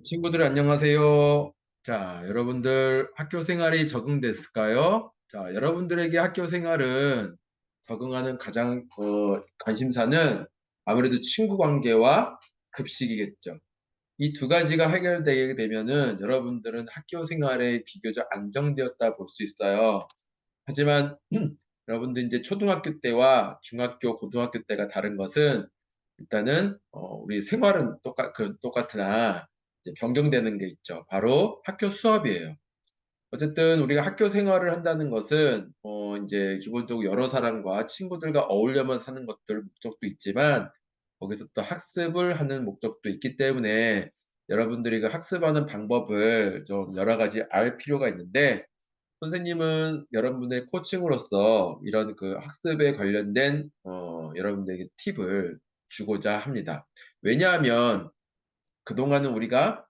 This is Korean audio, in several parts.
친구들 안녕하세요. 자, 여러분들 학교 생활이 적응됐을까요? 자, 여러분들에게 학교 생활은 적응하는 가장 관심사는 아무래도 친구 관계와 급식이겠죠. 이 두 가지가 해결되게 되면은 여러분들은 학교 생활에 비교적 안정되었다 볼 수 있어요. 하지만 여러분들 이제 초등학교 때와 중학교, 고등학교 때가 다른 것은 일단은 우리 생활은 똑같으나 이제 변경되는 게 있죠. 바로 학교 수업이에요. 어쨌든 우리가 학교 생활을 한다는 것은 이제 기본적으로 여러 사람과 친구들과 어울려만 사는 것들 목적도 있지만 거기서 또 학습을 하는 목적도 있기 때문에 여러분들이 그 학습하는 방법을 좀 여러 가지 알 필요가 있는데 선생님은 여러분의 코칭으로서 이런 그 학습에 관련된 여러분들에게 팁을 주고자 합니다. 왜냐하면 그동안은 우리가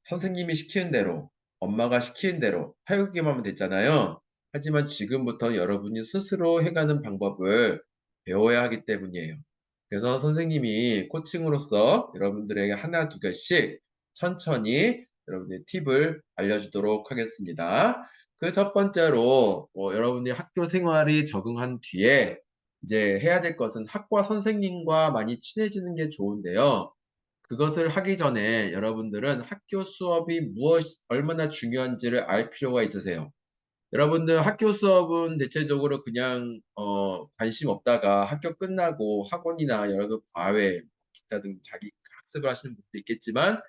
선생님이 시키는 대로 엄마가 시키는 대로 해오기만 하면 됐잖아요. 하지만 지금부터 여러분이 스스로 해가는 방법을 배워야 하기 때문이에요. 그래서 선생님이 코칭으로서 여러분들에게 하나 두 개씩 천천히 여러분의 팁을 알려주도록 하겠습니다. 그 첫 번째로 여러분이 학교 생활이 적응한 뒤에 이제 해야 될 것은 학과 선생님과 많이 친해지는 게 좋은데요. 그것을 하기 전에 여러분들은 학교 수업이 얼마나 중요한지를 알 필요가 있으세요. 여러분들 학교 수업은 대체적으로 그냥 관심 없다가 학교 끝나고 학원이나 여러 과외, 기타 등 자기 학습을 하시는 분도 있겠지만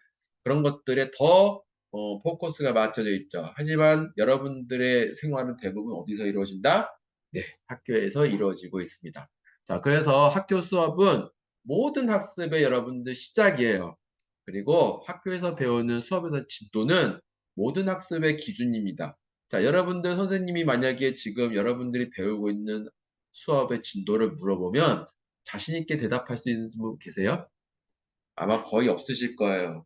그런 것들에 더 포커스가 맞춰져 있죠. 하지만 여러분들의 생활은 대부분 어디서 이루어진다? 네, 학교에서 이루어지고 있습니다. 자, 그래서 학교 수업은 모든 학습의 여러분들 시작이에요. 그리고 학교에서 배우는 수업에서 진도는 모든 학습의 기준입니다. 자, 여러분들 선생님이 만약에 지금 여러분들이 배우고 있는 수업의 진도를 물어보면 자신 있게 대답할 수 있는 분 계세요? 아마 거의 없으실 거예요.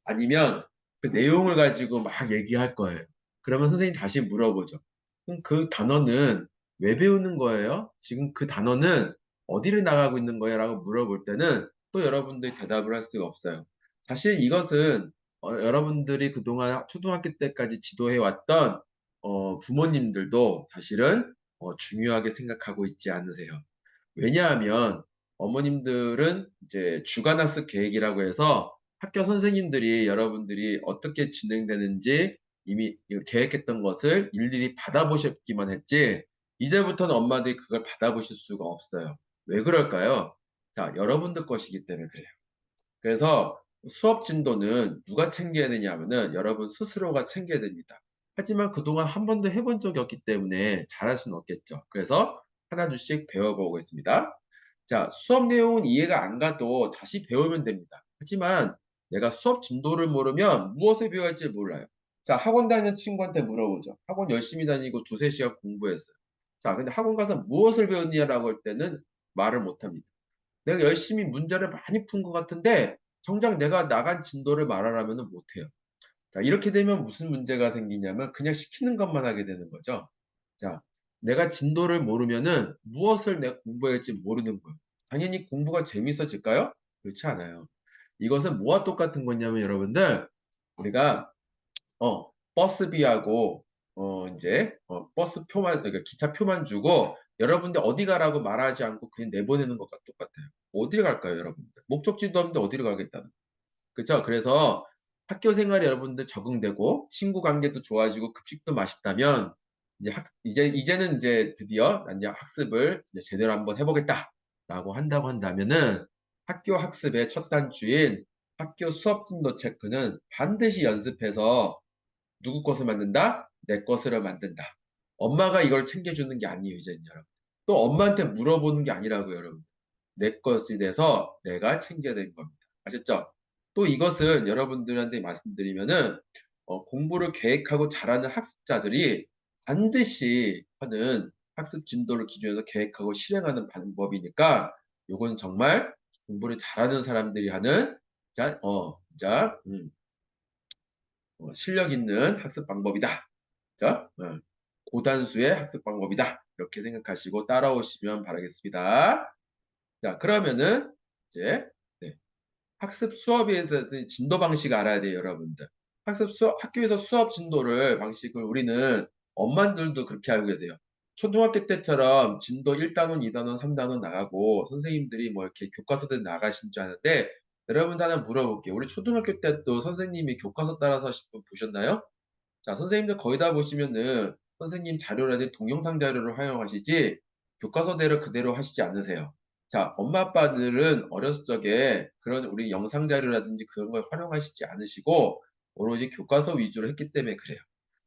아니면 그 내용을 가지고 막 얘기할 거예요. 그러면 선생님 다시 물어보죠. 그럼 그 단어는 왜 배우는 거예요? 지금 그 단어는 어디를 나가고 있는 거예요? 라고 물어볼 때는 또 여러분들이 대답을 할 수가 없어요. 사실 이것은 여러분들이 그동안 초등학교 때까지 지도해 왔던 부모님들도 사실은 중요하게 생각하고 있지 않으세요. 왜냐하면 어머님들은 이제 주간학습 계획이라고 해서 학교 선생님들이 여러분들이 어떻게 진행되는지 이미 계획했던 것을 일일이 받아보셨기만 했지, 이제부터는 엄마들이 그걸 받아보실 수가 없어요. 왜 그럴까요? 자, 여러분들 것이기 때문에 그래요. 그래서 수업 진도는 누가 챙겨야 되냐 하면은 여러분 스스로가 챙겨야 됩니다. 하지만 그동안 한 번도 해본 적이 없기 때문에 잘할 수는 없겠죠. 그래서 하나둘씩 배워보고 있습니다. 자, 수업 내용은 이해가 안 가도 다시 배우면 됩니다. 하지만 내가 수업 진도를 모르면 무엇을 배워야 할지 몰라요. 자, 학원 다니는 친구한테 물어보죠. 학원 열심히 다니고 두세 시간 공부했어요. 자, 근데 학원 가서 무엇을 배웠냐라고 할 때는 말을 못 합니다. 내가 열심히 문제를 많이 푼 것 같은데 정작 내가 나간 진도를 말하라면 못해요. 자, 이렇게 되면 무슨 문제가 생기냐면 그냥 시키는 것만 하게 되는 거죠. 자, 내가 진도를 모르면은 무엇을 내가 공부해야 할지 모르는 거예요. 당연히 공부가 재밌어질까요? 그렇지 않아요. 이것은 뭐와 똑같은 거냐면 여러분들, 우리가 버스비하고 이제 버스 표만, 그러니까 기차 표만 주고 여러분들 어디 가라고 말하지 않고 그냥 내보내는 것과 똑같아요. 어디를 갈까요, 여러분들? 목적지도 없는데 어디를 가겠다는. 그렇죠? 그래서 학교 생활에 여러분들 적응되고 친구 관계도 좋아지고 급식도 맛있다면 이제는 이제 드디어 난 이제 학습을 이제 제대로 한번 해보겠다라고 한다고 한다면은 학교 학습의 첫 단추인 학교 수업 진도 체크는 반드시 연습해서 누구 것을 만든다? 내 것으로 만든다. 엄마가 이걸 챙겨주는 게 아니에요, 이제는 여러분. 또 엄마한테 물어보는 게 아니라고요, 여러분. 내 것이 돼서 내가 챙겨야 되는 겁니다. 아셨죠? 또 이것은 여러분들한테 말씀드리면은 공부를 계획하고 잘하는 학습자들이 반드시 하는 학습 진도를 기준해서 계획하고 실행하는 방법이니까 요건 정말 공부를 잘하는 사람들이 하는 진짜 실력 있는 학습 방법이다. 자, 고단수의 학습 방법이다. 이렇게 생각하시고 따라오시면 바라겠습니다. 자, 그러면은 이제 네. 학습 수업에 대해서 진도 방식 알아야 돼요, 여러분들. 학습 수업, 학교에서 수업 진도를 방식을 우리는 엄마들도 그렇게 알고 계세요. 초등학교 때처럼 진도 1단원, 2단원, 3단원 나가고 선생님들이 뭐 이렇게 교과서들 나가신 줄 아는데 여러분들 하나 물어볼게요. 우리 초등학교 때 또 선생님이 교과서 따라서 하신 분 보셨나요? 자, 선생님들 거의 다 보시면은 선생님 자료라든지 동영상 자료를 활용하시지 교과서대로 그대로 하시지 않으세요. 자, 엄마 아빠들은 어렸을 적에 그런 우리 영상 자료라든지 그런 걸 활용하시지 않으시고 오로지 교과서 위주로 했기 때문에 그래요.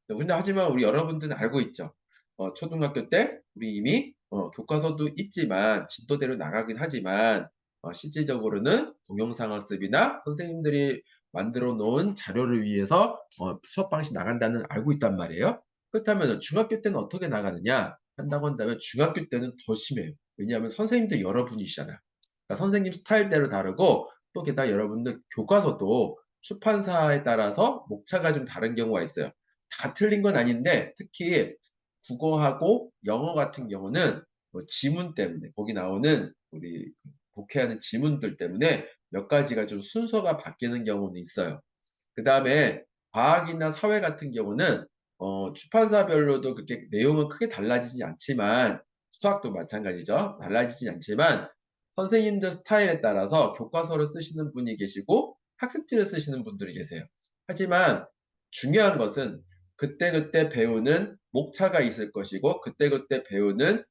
근데 하지만 우리 여러분들은 알고 있죠. 초등학교 때 우리 이미 교과서도 있지만 진도대로 나가긴 하지만 실질적으로는 동영상 학습이나 선생님들이 만들어 놓은 자료를 위해서 수업 방식 나간다는 알고 있단 말이에요. 그렇다면 중학교 때는 어떻게 나가느냐 한다고 한다면 중학교 때는 더 심해요. 왜냐하면 선생님들 여러분이시잖아요. 그러니까 선생님 스타일대로 다르고 또 게다가 여러분들 교과서도 출판사에 따라서 목차가 좀 다른 경우가 있어요. 다 틀린 건 아닌데 특히 국어하고 영어 같은 경우는 뭐 지문 때문에 거기 나오는 우리 독해하는 지문들 때문에 몇 가지가 좀 순서가 바뀌는 경우는 있어요. 그 다음에 과학이나 사회 같은 경우는 출판사별로도 그렇게 내용은 크게 달라지지 않지만 수학도 마찬가지죠. 달라지지 않지만 선생님들 스타일에 따라서 교과서를 쓰시는 분이 계시고 학습지를 쓰시는 분들이 계세요. 하지만 중요한 것은 그때그때 배우는 목차가 있을 것이고 그때그때 배우는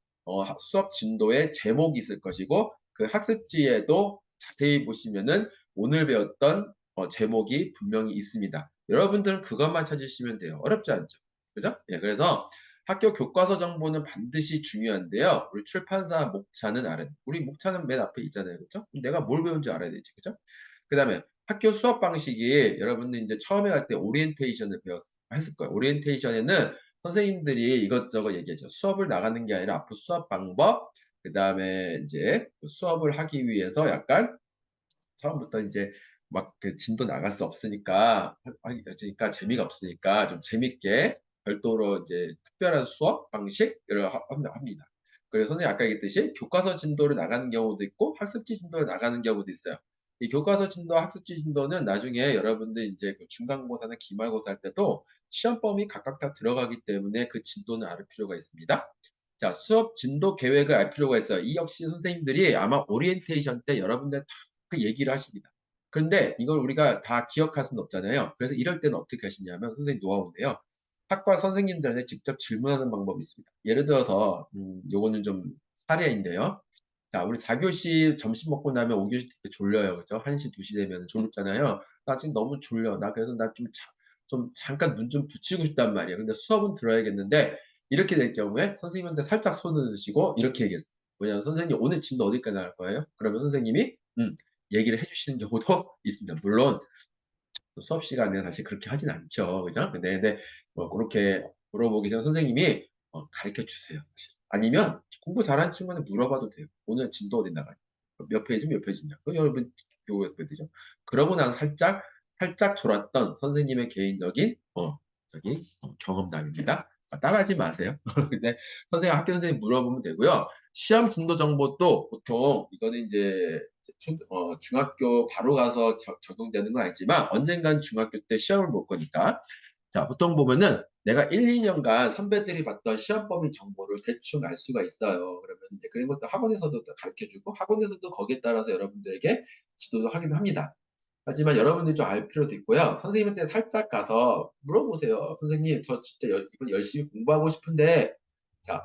수업 진도의 제목이 있을 것이고 그 학습지에도 자세히 보시면은 오늘 배웠던 제목이 분명히 있습니다. 여러분들은 그것만 찾으시면 돼요. 어렵지 않죠? 그죠? 예, 그래서 학교 교과서 정보는 반드시 중요한데요. 우리 출판사 목차는 알아야 돼. 우리 목차는 맨 앞에 있잖아요. 그죠? 내가 뭘 배운지 알아야 되지. 그죠? 그 다음에 학교 수업 방식이 여러분들 이제 처음에 갈 때 오리엔테이션을 했을 거예요. 오리엔테이션에는 선생님들이 이것저것 얘기하죠. 수업을 나가는 게 아니라 앞으로 수업 방법, 그 다음에 이제 수업을 하기 위해서 약간 처음부터 이제 막 그 진도 나갈 수 없으니까 그러니까 재미가 없으니까 좀 재밌게 별도로 이제 특별한 수업 방식을 합니다. 그래서 선생님 아까 얘기했듯이 교과서 진도를 나가는 경우도 있고 학습지 진도를 나가는 경우도 있어요. 이 교과서 진도, 학습지 진도는 나중에 여러분들 이제 그 중간고사나 기말고사 할 때도 시험 범위 각각 다 들어가기 때문에 그 진도는 알 필요가 있습니다. 자, 수업 진도 계획을 알 필요가 있어요. 이 역시 선생님들이 아마 오리엔테이션 때 여러분들 다 그 얘기를 하십니다. 그런데 이걸 우리가 다 기억할 수는 없잖아요. 그래서 이럴 때는 어떻게 하시냐면 선생님 노하우인데요. 학과 선생님들한테 직접 질문하는 방법이 있습니다. 예를 들어서 요거는 좀 사례인데요. 자, 우리 4교시 점심 먹고 나면 5교시 때 졸려요. 그죠? 1시, 2시 되면 졸립잖아요. 나 지금 너무 졸려. 나 그래서 나 좀 잠깐 눈 좀 붙이고 싶단 말이에요. 근데 수업은 들어야겠는데 이렇게 될 경우에 선생님한테 살짝 손을 드시고 이렇게 얘기했어요. 뭐냐면 선생님 오늘 진도 어디까지 나갈 거예요? 그러면 선생님이 얘기를 해주시는 경우도 있습니다. 물론 수업 시간에 사실 그렇게 하진 않죠. 그죠? 근데 뭐 그렇게 물어보기 전에 선생님이 가르쳐 주세요. 아니면 공부 잘하는 친구한테 물어봐도 돼요. 오늘 진도 어디 나가요? 몇 페이지 몇 페이지냐? 그 여러분 교과서 되죠. 그러고 나서 살짝 졸았던 선생님의 개인적인 경험담입니다. 따라하지 마세요. 근데 학교 선생님 물어보면 되고요. 시험 진도 정보도 보통 이거는 이제 중학교 바로 가서 적용되는 건 아니지만 언젠간 중학교 때 시험을 볼 거니까 자 보통 보면은 내가 1, 2년간 선배들이 봤던 시험 범위 정보를 대충 알 수가 있어요. 그러면 이제 그런 것도 학원에서도 가르쳐주고 학원에서도 거기에 따라서 여러분들에게 지도도 하긴 합니다. 하지만 여러분들이 좀 알 필요도 있고요. 선생님한테 살짝 가서 물어보세요. 선생님, 저 진짜 이번 열심히 공부하고 싶은데, 자,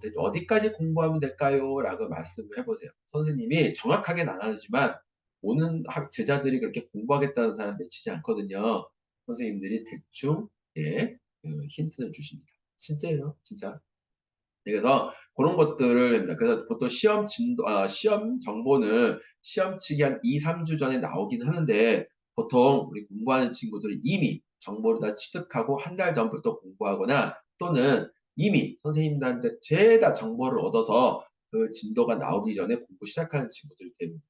대체 어디까지 공부하면 될까요? 라고 말씀을 해보세요. 선생님이 정확하게 나가지만 오는 제자들이 그렇게 공부하겠다는 사람 미치지 않거든요. 선생님들이 대충, 예, 힌트를 주십니다. 진짜예요, 진짜. 그래서 그런 것들을 합니다. 그래서 보통 시험 정보는 시험 치기 한 2, 3주 전에 나오긴 하는데 보통 우리 공부하는 친구들이 이미 정보를 다 취득하고 한 달 전부터 공부하거나 또는 이미 선생님들한테 죄다 정보를 얻어서 그 진도가 나오기 전에 공부 시작하는 친구들이 대부분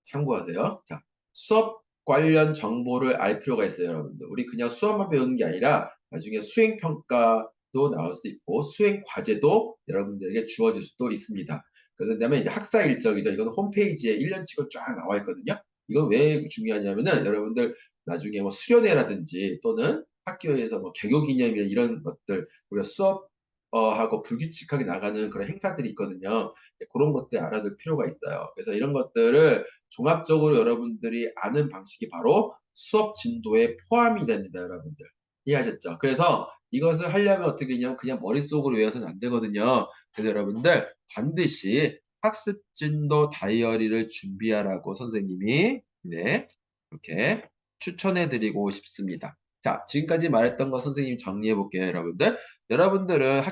참고하세요. 자, 수업 관련 정보를 알 필요가 있어요, 여러분들. 우리 그냥 수업만 배우는 게 아니라 나중에 수행평가도 나올 수 있고 수행 과제도 여러분들에게 주어질 수도 있습니다. 그다음에 이제 학사 일정이죠. 이거는 홈페이지에 1년치고 쫙 나와 있거든요. 이거 왜 중요하냐면은 여러분들 나중에 뭐 수련회라든지 또는 학교에서 뭐 개교기념일 이런 것들 우리가 수업 하고 불규칙하게 나가는 그런 행사들이 있거든요. 그런 것들 알아둘 필요가 있어요. 그래서 이런 것들을 종합적으로 여러분들이 아는 방식이 바로 수업 진도에 포함이 됩니다, 여러분들. 이해하셨죠? 그래서 이것을 하려면 어떻게 되냐면 그냥 머릿속으로 외워서는 안 되거든요. 그래서 여러분들 반드시 학습 진도 다이어리를 준비하라고 선생님이 네, 이렇게 추천해 드리고 싶습니다. 자, 지금까지 말했던 거 선생님이 정리해 볼게요, 여러분들. 여러분들은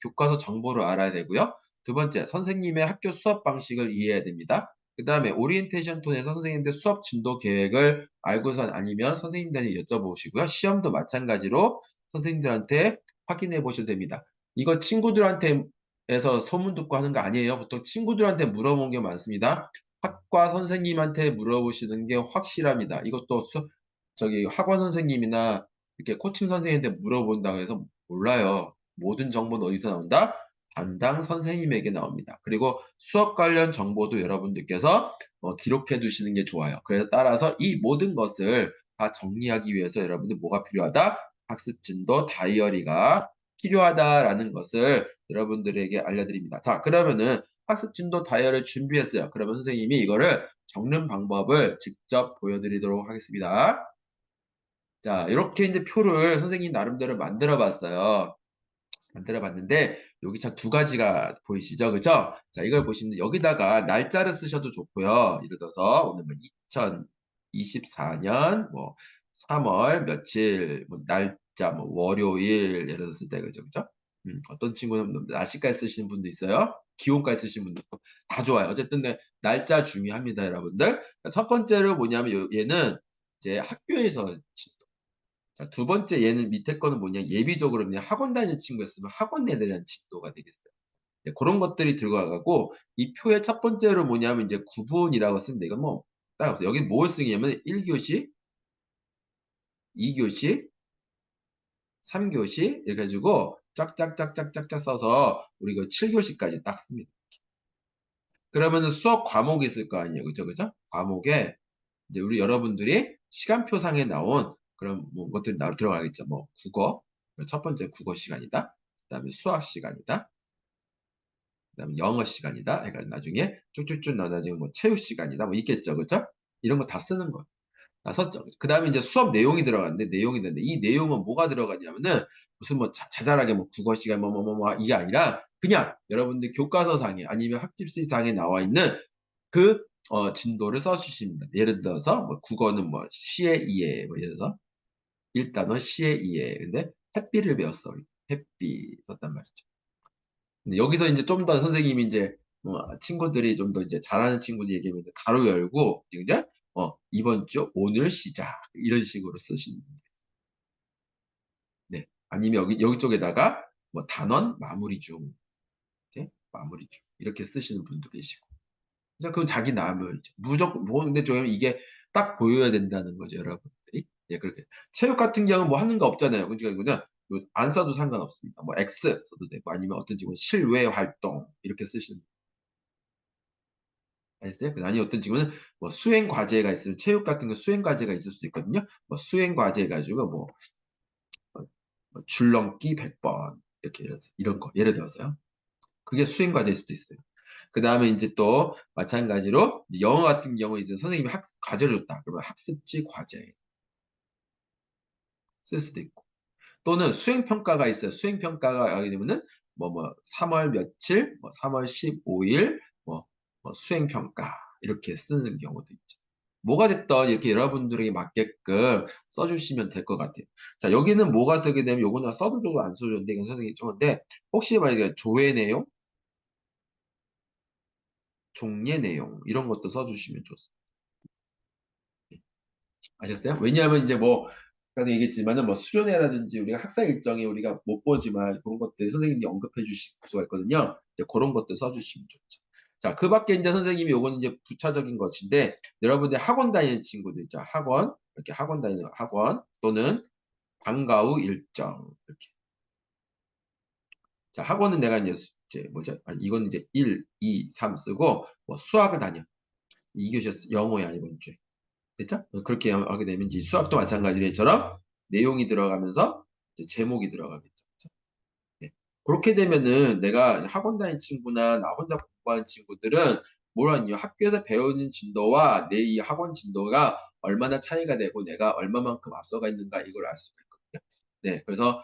교과서 정보를 알아야 되고요. 두 번째, 선생님의 학교 수업 방식을 이해해야 됩니다. 그 다음에 오리엔테이션 톤에서 선생님들 수업 진도 계획을 알고선 아니면 선생님들한테 여쭤보시고요. 시험도 마찬가지로 선생님들한테 확인해 보셔도 됩니다. 이거 친구들한테 에서 소문 듣고 하는 거 아니에요. 보통 친구들한테 물어본 게 많습니다. 학과 선생님한테 물어보시는 게 확실합니다. 이것도 저기 학원 선생님이나 이렇게 코칭 선생님한테 물어본다고 해서 몰라요. 모든 정보는 어디서 나온다? 담당 선생님에게 나옵니다. 그리고 수업 관련 정보도 여러분들께서 기록해 두시는 게 좋아요. 그래서 따라서 이 모든 것을 다 정리하기 위해서 여러분들 뭐가 필요하다? 학습 진도 다이어리가 필요하다라는 것을 여러분들에게 알려드립니다. 자, 그러면은 학습 진도 다이어리를 준비했어요. 그러면 선생님이 이거를 적는 방법을 직접 보여드리도록 하겠습니다. 자, 이렇게 이제 표를 선생님 나름대로 만들어 봤어요. 만들어 봤는데, 여기 참 두 가지가 보이시죠? 그죠? 자, 이걸 보시면 여기다가 날짜를 쓰셔도 좋고요. 예를 들어서 오늘 뭐 2024년 뭐 3월 며칠, 뭐 날짜, 뭐 월요일, 예를 들었을 때, 그죠? 그죠? 어떤 친구는 뭐 날씨까지 쓰시는 분도 있어요. 기온까지 쓰시는 분도 있고, 다 좋아요. 어쨌든 네, 날짜 중요합니다, 여러분들. 첫 번째로 뭐냐면 얘는 이제 학교에서 자, 두 번째 얘는 밑에 거는 뭐냐 예비적으로 그냥 학원 다니는 친구였으면 학원에 대한 진도가 되겠어요. 네, 그런 것들이 들어가고 이 표의 첫 번째로 뭐냐면 이제 구분이라고 쓰는데 이건 뭐 따로 없어요. 여기 뭘 쓰냐면 1교시, 2교시, 3교시 이렇게 해가지고 짝짝짝짝짝짝 써서 우리 그 7교시까지 딱 씁니다. 그러면은 수업 과목이 있을 거 아니에요. 그죠? 그죠? 과목에 이제 우리 여러분들이 시간표상에 나온 그런 뭐 것들이 들어가겠죠. 뭐 국어, 첫 번째 국어 시간이다. 그다음에 수학 시간이다. 그다음에 영어 시간이다. 그러니까 나중에 쭉쭉쭉 나중에 뭐 체육 시간이다. 뭐 있겠죠. 그죠? 이런 거 다 쓰는 거예요. 다 썼죠. 그 다음에 이제 수업 내용이 들어갔는데 내용이 되는데 이 내용은 뭐가 들어가냐면은 무슨 뭐 자잘하게 뭐 국어 시간 이게 아니라 그냥 여러분들 교과서상에 아니면 학집시상에 나와 있는 그 진도를 써주십니다. 예를 들어서 뭐 국어는 뭐 시의 이해 뭐 예를 들어서 1단원 시의 이해 근데 햇빛을 배웠어 우리. 햇빛 썼단 말이죠. 근데 여기서 이제 좀 더 선생님이 이제 친구들이 좀 더 이제 잘하는 친구들 얘기하면 가로 열고 이제 이번 주 오늘 시작 이런 식으로 쓰시는 분들. 네. 아니면 여기 쪽에다가 뭐 단원 마무리 중 이렇게 마무리 중 이렇게 쓰시는 분도 계시고. 그래서 그건 자기 나음을 무조건 뭐 근데 좀 이게 딱 보여야 된다는 거죠, 여러분들이. 예, 그렇게. 체육 같은 경우는 뭐 하는 거 없잖아요. 그러니까 그냥 안 써도 상관없습니다. 뭐 X 써도 되고 아니면 어떤 친구는 실외 활동 이렇게 쓰시는 아시죠? 아니 어떤 친구는 뭐 수행 과제가 있으면 체육 같은 거 수행 과제가 있을 수도 있거든요. 뭐 수행 과제 해가지고 뭐 줄넘기 100번 이렇게 이런 거 예를 들어서요. 그게 수행 과제일 수도 있어요. 그 다음에 이제 또 마찬가지로 이제 영어 같은 경우 이제 선생님이 학습 과제를 줬다. 그러면 학습지 과제 쓸 수도 있고 또는 수행 평가가 있어요. 수행 평가가 하게 되면은 3월 며칠, 뭐 3월 15일 수행 평가 이렇게 쓰는 경우도 있죠. 뭐가 됐던 이렇게 여러분들에게 맞게끔 써주시면 될 것 같아요. 자, 여기는 뭐가 되게 되면 요거는 써도 줘도 안 써도 좋은데 이건 선생님이 좋은데 혹시 만약에 조회 내용, 종례 내용 이런 것도 써주시면 좋습니다. 아셨어요? 왜냐하면 이제 뭐 아까도 얘기했지만은 뭐 수련회라든지 우리가 학사 일정에 우리가 못 보지만 그런 것들 선생님이 언급해 주실 수가 있거든요. 이제 그런 것들 써주시면 좋죠. 자, 그 밖에 이제 선생님이 요거는 이제 부차적인 것인데 여러분들 학원 다니는 친구들 있죠. 학원 이렇게 학원 다니는 학원 또는 방과 후 일정 이렇게. 자, 학원은 내가 이제 뭐죠? 아니, 이건 이제 1, 2, 3 쓰고 뭐 수학을 다녀. 2교시 영어야 이번 주에. 됐죠? 그렇게 하게 되면 이제 수학도 마찬가지로 처럼 내용이 들어가면서 이제 제목이 들어가겠죠. 그쵸? 네. 그렇게 되면은 내가 학원 다니는 친구나 나 혼자 공부하는 친구들은 뭐라니요? 학교에서 배우는 진도와 내 이 학원 진도가 얼마나 차이가 되고 내가 얼마만큼 앞서가 있는가 이걸 알 수가 있거든요. 네, 그래서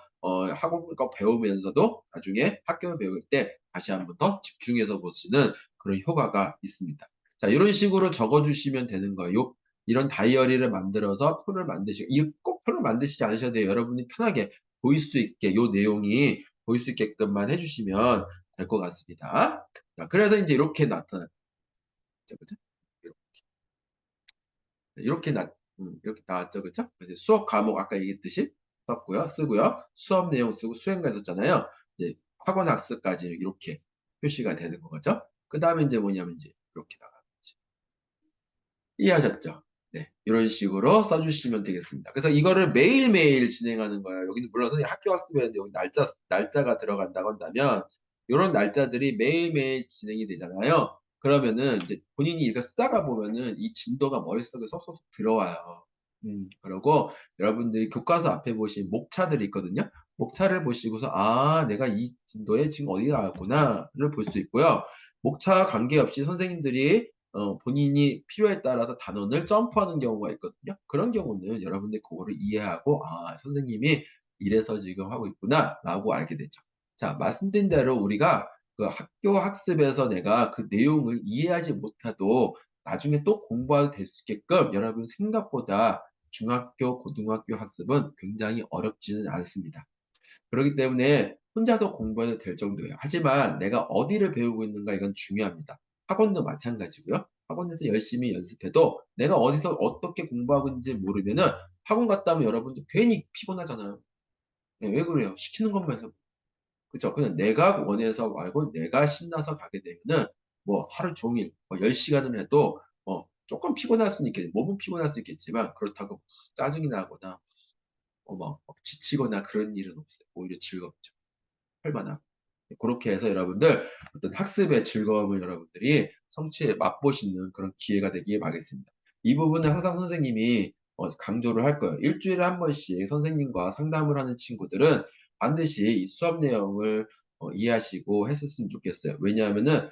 학원 거 배우면서도 나중에 학교 배울 때 다시 한번 더 집중해서 보시는 그런 효과가 있습니다. 자, 이런 식으로 적어주시면 되는 거예요. 이런 다이어리를 만들어서 표를 만드시고, 이 꼭 표를 만드시지 않으셔도 돼요. 여러분이 편하게 보일 수 있게, 요 내용이 보일 수 있게끔만 해주시면 될 것 같습니다. 자, 그래서 이제 이렇게 나타나죠. 그죠? 이렇게 이렇게 나왔죠. 그죠? 그래서 수업 과목 아까 얘기했듯이 썼고요. 쓰고요. 수업 내용 쓰고 수행가 썼잖아요. 이제 학원 학습까지 이렇게 표시가 되는 거죠. 그 다음에 이제 뭐냐면 이제 이렇게 나가는 거죠. 이해하셨죠? 네. 이런 식으로 써주시면 되겠습니다. 그래서 이거를 매일매일 진행하는 거예요. 여기는 물론 선생님 학교 왔으면 여기 날짜가 들어간다고 한다면, 이런 날짜들이 매일매일 진행이 되잖아요. 그러면은 이제 본인이 이렇게 쓰다가 보면은 이 진도가 머릿속에 쏙쏙 들어와요. 그러고 여러분들이 교과서 앞에 보신 목차들이 있거든요. 목차를 보시고서, 아, 내가 이 진도에 지금 어디 나왔구나를 볼 수 있고요. 목차와 관계없이 선생님들이 본인이 필요에 따라서 단원을 점프하는 경우가 있거든요. 그런 경우는 여러분들이 그거를 이해하고, 아, 선생님이 이래서 지금 하고 있구나 라고 알게 되죠. 자, 말씀드린 대로 우리가 그 학교 학습에서 내가 그 내용을 이해하지 못해도 나중에 또 공부해도 될 수 있게끔 여러분 생각보다 중학교, 고등학교 학습은 굉장히 어렵지는 않습니다. 그렇기 때문에 혼자서 공부해도 될 정도예요. 하지만 내가 어디를 배우고 있는가 이건 중요합니다. 학원도 마찬가지고요. 학원에서 열심히 연습해도 내가 어디서 어떻게 공부하고 있는지 모르면은 학원 갔다 오면 여러분들 괜히 피곤하잖아요. 네, 왜 그래요? 시키는 것만 해서. 그죠? 그냥 내가 원해서 말고 내가 신나서 가게 되면은 뭐 하루 종일 뭐 10시간을 해도 조금 피곤할 수는 있겠지. 몸은 피곤할 수 있겠지만 그렇다고 짜증이 나거나 막 지치거나 그런 일은 없어요. 오히려 즐겁죠. 할만하고. 그렇게 해서 여러분들 어떤 학습의 즐거움을 여러분들이 성취해 맛보시는 그런 기회가 되길 바라겠습니다. 이 부분은 항상 선생님이 강조를 할 거예요. 일주일에 한 번씩 선생님과 상담을 하는 친구들은 반드시 이 수업 내용을 이해하시고 했었으면 좋겠어요. 왜냐하면은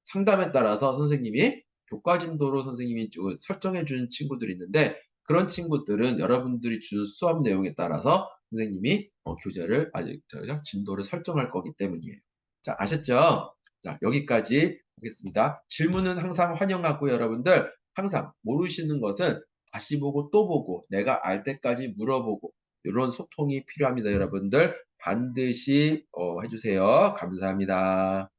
상담에 따라서 선생님이 교과 진도로 선생님이 설정해 주는 친구들이 있는데, 그런 친구들은 여러분들이 주는 수업 내용에 따라서 선생님이 교재를 진도를 설정할 거기 때문이에요. 자, 아셨죠? 자, 여기까지 하겠습니다. 질문은 항상 환영하고 여러분들 항상 모르시는 것은 다시 보고 또 보고 내가 알 때까지 물어보고 이런 소통이 필요합니다. 여러분들 반드시 해주세요. 감사합니다.